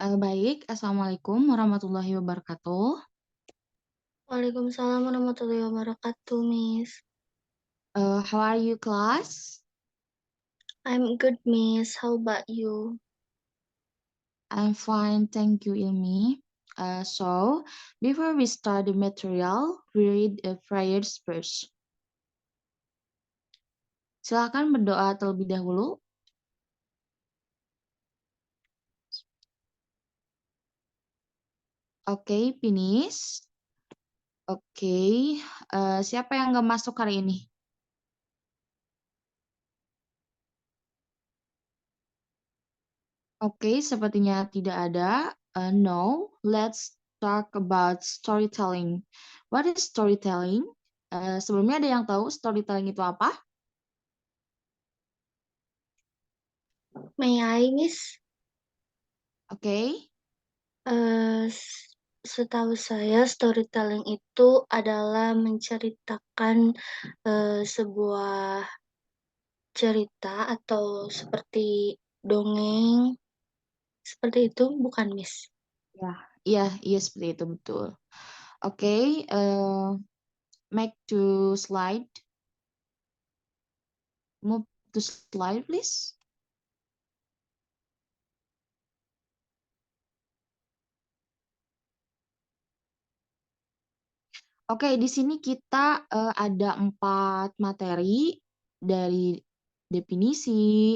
Baik, Assalamualaikum warahmatullahi wabarakatuh. Waalaikumsalam warahmatullahi wabarakatuh, Miss. How are you, class? I'm good, Miss. How about you? I'm fine, thank you, Ilmi. So, before we start the material, we read prayers first. Silakan berdoa terlebih dahulu. Oke, finish. Oke, siapa yang nggak masuk hari ini? Oke, sepertinya tidak ada. No, let's talk about storytelling. What is storytelling? Sebelumnya ada yang tahu storytelling itu apa? May I, Miss? Oke, Setahu saya, storytelling itu adalah menceritakan sebuah cerita atau seperti dongeng, seperti itu, bukan, Miss? ya, iya seperti itu betul. Oke, make to slide, move to slide please. Oke, di sini kita ada 4 materi dari definisi,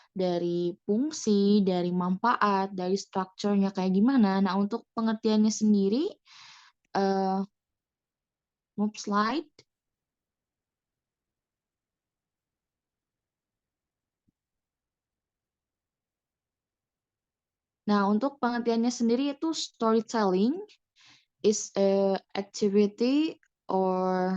dari fungsi, dari manfaat, dari strukturnya kayak gimana. Nah, untuk pengertiannya sendiri, uh, move slide. Nah, untuk pengertiannya sendiri itu storytelling is a activity or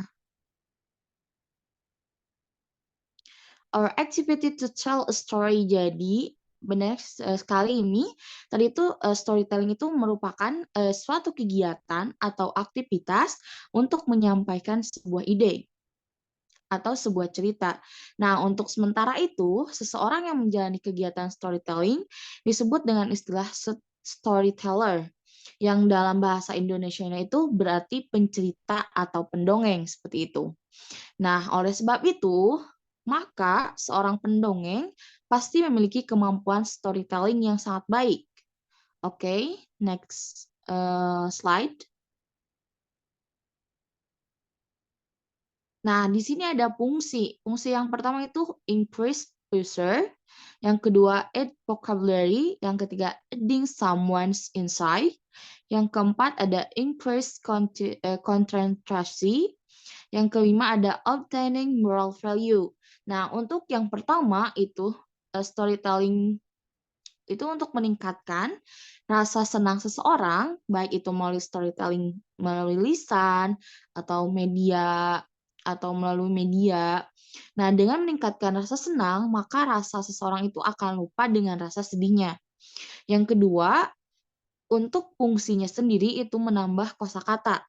activity to tell a story. Jadi benar sekali ini. Tadi itu storytelling itu merupakan suatu kegiatan atau aktivitas untuk menyampaikan sebuah ide atau sebuah cerita. Nah, untuk sementara itu, seseorang yang menjalani kegiatan storytelling disebut dengan istilah storyteller, yang dalam bahasa Indonesia itu berarti pencerita atau pendongeng seperti itu. Nah, oleh sebab itu, maka seorang pendongeng pasti memiliki kemampuan storytelling yang sangat baik. Oke, next slide. Nah, di sini ada fungsi. Fungsi yang pertama itu increase user, yang kedua add vocabulary, yang ketiga adding someone's insight, yang keempat ada increase concentration, yang kelima ada obtaining moral value. Nah, untuk yang pertama itu storytelling itu untuk meningkatkan rasa senang seseorang, baik itu melalui storytelling melalui lisan atau melalui media. Nah, dengan meningkatkan rasa senang, maka rasa seseorang itu akan lupa dengan rasa sedihnya. Yang kedua, untuk fungsinya sendiri itu menambah kosakata,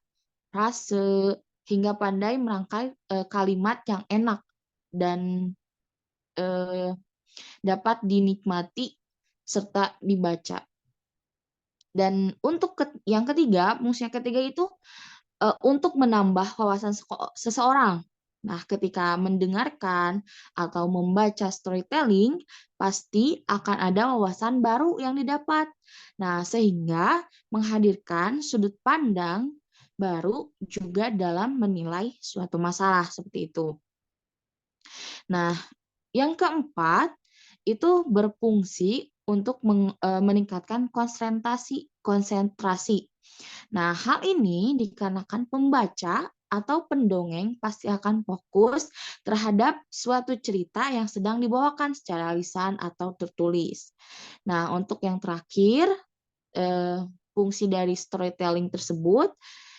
frase, hingga pandai merangkai kalimat yang enak dan eh, dapat dinikmati serta dibaca. Dan untuk yang ketiga, fungsi yang ketiga itu untuk menambah wawasan seseorang. Nah, ketika mendengarkan atau membaca storytelling, pasti akan ada wawasan baru yang didapat. Nah, sehingga menghadirkan sudut pandang baru juga dalam menilai suatu masalah seperti itu. Nah, yang keempat itu berfungsi untuk meningkatkan konsentrasi. Nah, hal ini dikarenakan pembaca atau pendongeng pasti akan fokus terhadap suatu cerita yang sedang dibawakan secara lisan atau tertulis. Nah, untuk yang terakhir, fungsi dari storytelling tersebut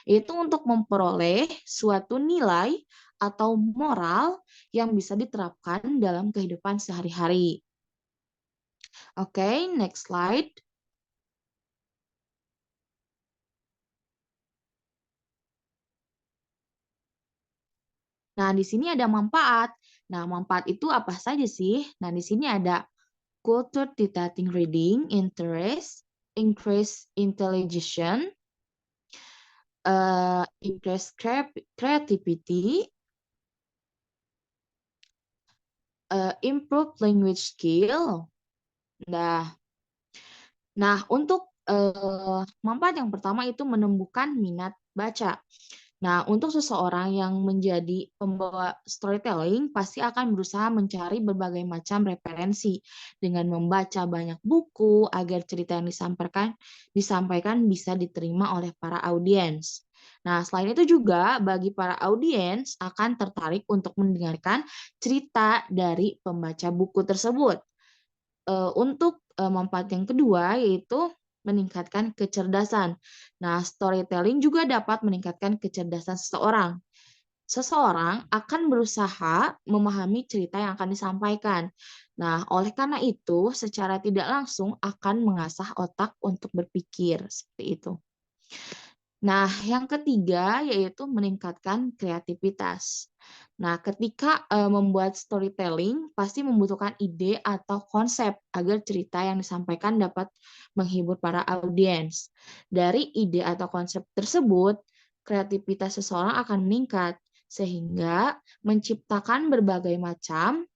itu untuk memperoleh suatu nilai atau moral yang bisa diterapkan dalam kehidupan sehari-hari. Oke, next slide. Nah, di sini ada manfaat. Nah, manfaat itu apa saja sih? Nah, di sini ada culture dictating reading, interest, increase intelligence, increase creativity, improve language skill. Nah, untuk manfaat yang pertama itu menumbuhkan minat baca. Nah, untuk seseorang yang menjadi pembawa storytelling pasti akan berusaha mencari berbagai macam referensi dengan membaca banyak buku agar cerita yang disampaikan bisa diterima oleh para audiens. Nah, selain itu juga bagi para audiens akan tertarik untuk mendengarkan cerita dari pembaca buku tersebut. Untuk manfaat yang kedua yaitu meningkatkan kecerdasan. Nah, storytelling juga dapat meningkatkan kecerdasan seseorang. Seseorang akan berusaha memahami cerita yang akan disampaikan. Nah, oleh karena itu, secara tidak langsung akan mengasah otak untuk berpikir seperti itu. Nah, yang ketiga yaitu meningkatkan kreativitas. Nah, ketika membuat storytelling pasti membutuhkan ide atau konsep agar cerita yang disampaikan dapat menghibur para audiens. Dari ide atau konsep tersebut, kreativitas seseorang akan meningkat sehingga menciptakan berbagai macam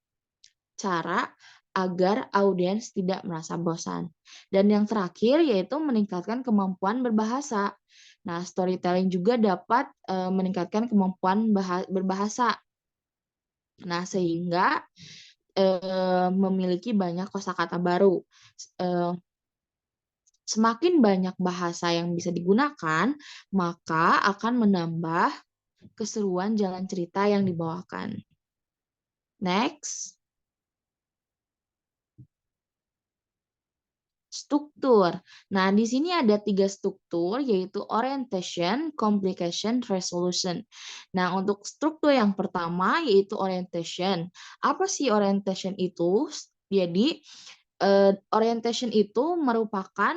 cara agar audiens tidak merasa bosan. Dan yang terakhir yaitu meningkatkan kemampuan berbahasa. Nah, storytelling juga dapat meningkatkan kemampuan berbahasa. Nah, sehingga memiliki banyak kosakata baru. Semakin banyak bahasa yang bisa digunakan, maka akan menambah keseruan jalan cerita yang dibawakan. Next. Struktur. Nah, di sini ada 3 struktur, yaitu orientation, complication, resolution. Nah, untuk struktur yang pertama, yaitu orientation. Apa sih orientation itu? Jadi, orientation itu merupakan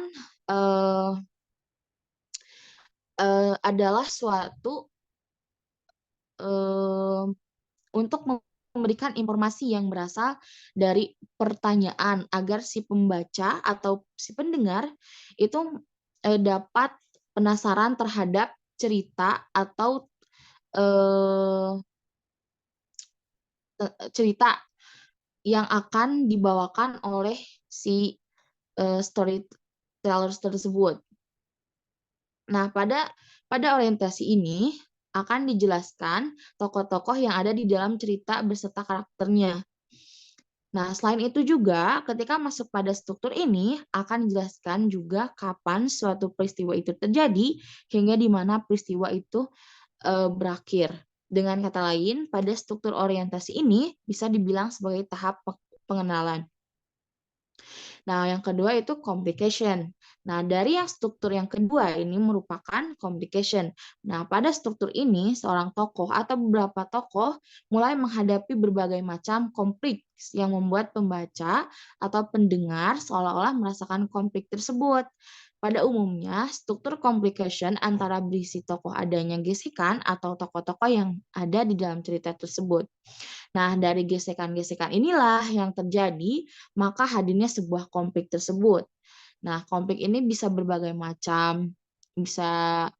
adalah suatu untuk memberikan informasi yang berasal dari pertanyaan agar si pembaca atau si pendengar itu dapat penasaran terhadap cerita atau cerita yang akan dibawakan oleh si storyteller tersebut. Nah, pada orientasi ini akan dijelaskan tokoh-tokoh yang ada di dalam cerita beserta karakternya. Nah, selain itu juga ketika masuk pada struktur ini akan dijelaskan juga kapan suatu peristiwa itu terjadi hingga di mana peristiwa itu berakhir. Dengan kata lain, pada struktur orientasi ini bisa dibilang sebagai tahap pengenalan. Nah, yang kedua itu complication. Nah, dari yang struktur yang kedua ini merupakan complication. Nah, pada struktur ini seorang tokoh atau beberapa tokoh mulai menghadapi berbagai macam konflik yang membuat pembaca atau pendengar seolah-olah merasakan konflik tersebut. Pada umumnya, struktur complication antara berisi tokoh adanya gesekan atau tokoh-tokoh yang ada di dalam cerita tersebut. Nah, dari gesekan-gesekan inilah yang terjadi, maka hadirnya sebuah konflik tersebut. Nah, konflik ini bisa berbagai macam, bisa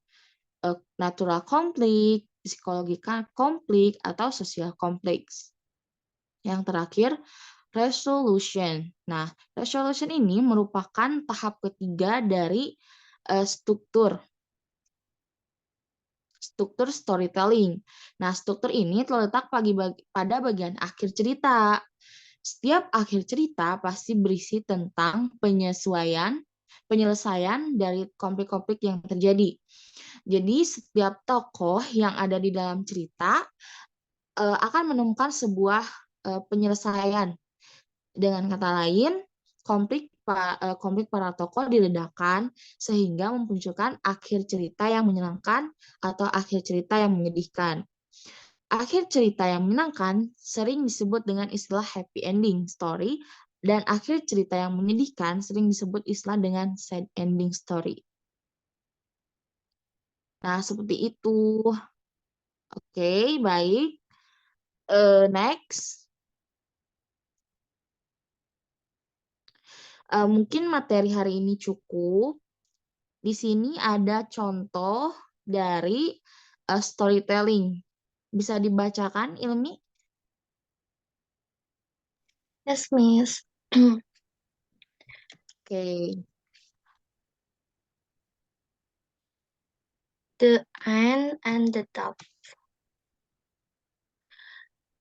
natural konflik, psikologikal konflik, atau sosial konflik. Yang terakhir, resolution. Nah, resolution ini merupakan tahap ketiga dari struktur storytelling. Nah, struktur ini terletak pada bagian akhir cerita. Setiap akhir cerita pasti berisi tentang penyelesaian dari konflik-konflik yang terjadi. Jadi setiap tokoh yang ada di dalam cerita akan menemukan sebuah penyelesaian. Dengan kata lain, konflik para tokoh diledakkan sehingga memunculkan akhir cerita yang menyenangkan atau akhir cerita yang menyedihkan. Akhir cerita yang menyenangkan sering disebut dengan istilah happy ending story dan akhir cerita yang menyedihkan sering disebut istilah dengan sad ending story. Nah, seperti itu. Oke, baik. Next. Mungkin materi hari ini cukup. Di sini ada contoh dari storytelling. Bisa dibacakan, Ilmi? Yes, Miss. Oke. The Ant and the Dove.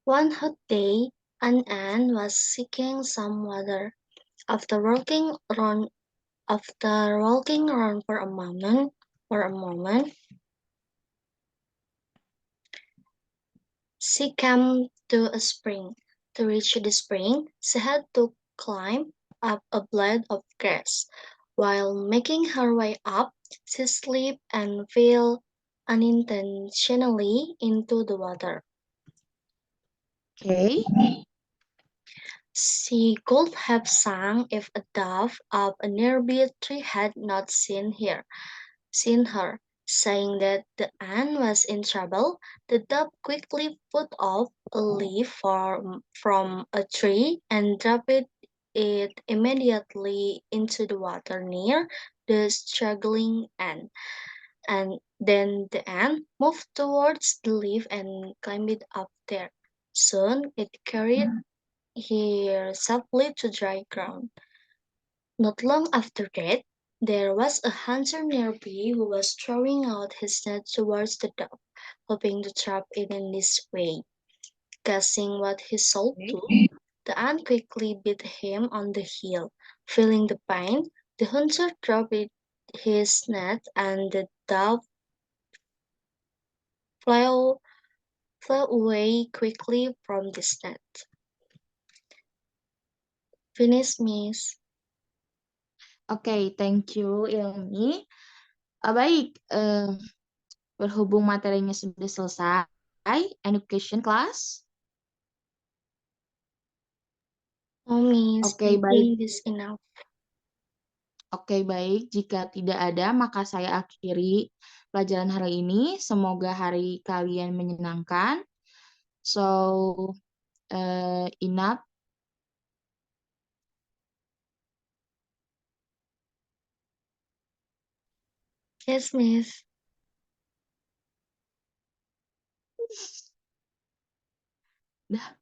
One hot day, an ant was seeking some water. After walking around for a moment, she came to a spring. To reach the spring, she had to climb up a blade of grass. While making her way up, she slipped and fell unintentionally into the water. Oke. She could have sung if a dove up a nearby tree had not seen her. Saying that the ant was in trouble, the dove quickly put off a leaf from a tree and dropped it immediately into the water near the struggling ant. And then the ant moved towards the leaf and climbed up there. Soon it carried her safely to dry ground. Not long after that, there was a hunter nearby who was throwing out his net towards the dove, hoping to trap it in this way. Guessing what he should Oke. do, the ant quickly beat him on the heel. Feeling the pain, the hunter dropped his net and the dove flew, flew away quickly from the net. Finish, Miss. Oke, thank you, Ilmi. Baik, berhubung materinya sudah selesai, education class. Oh, Miss, Oke, I baik. think this enough. Oke, baik. Jika tidak ada, maka saya akhiri pelajaran hari ini. Semoga hari kalian menyenangkan. So, enough. Yes, Miss. Dah.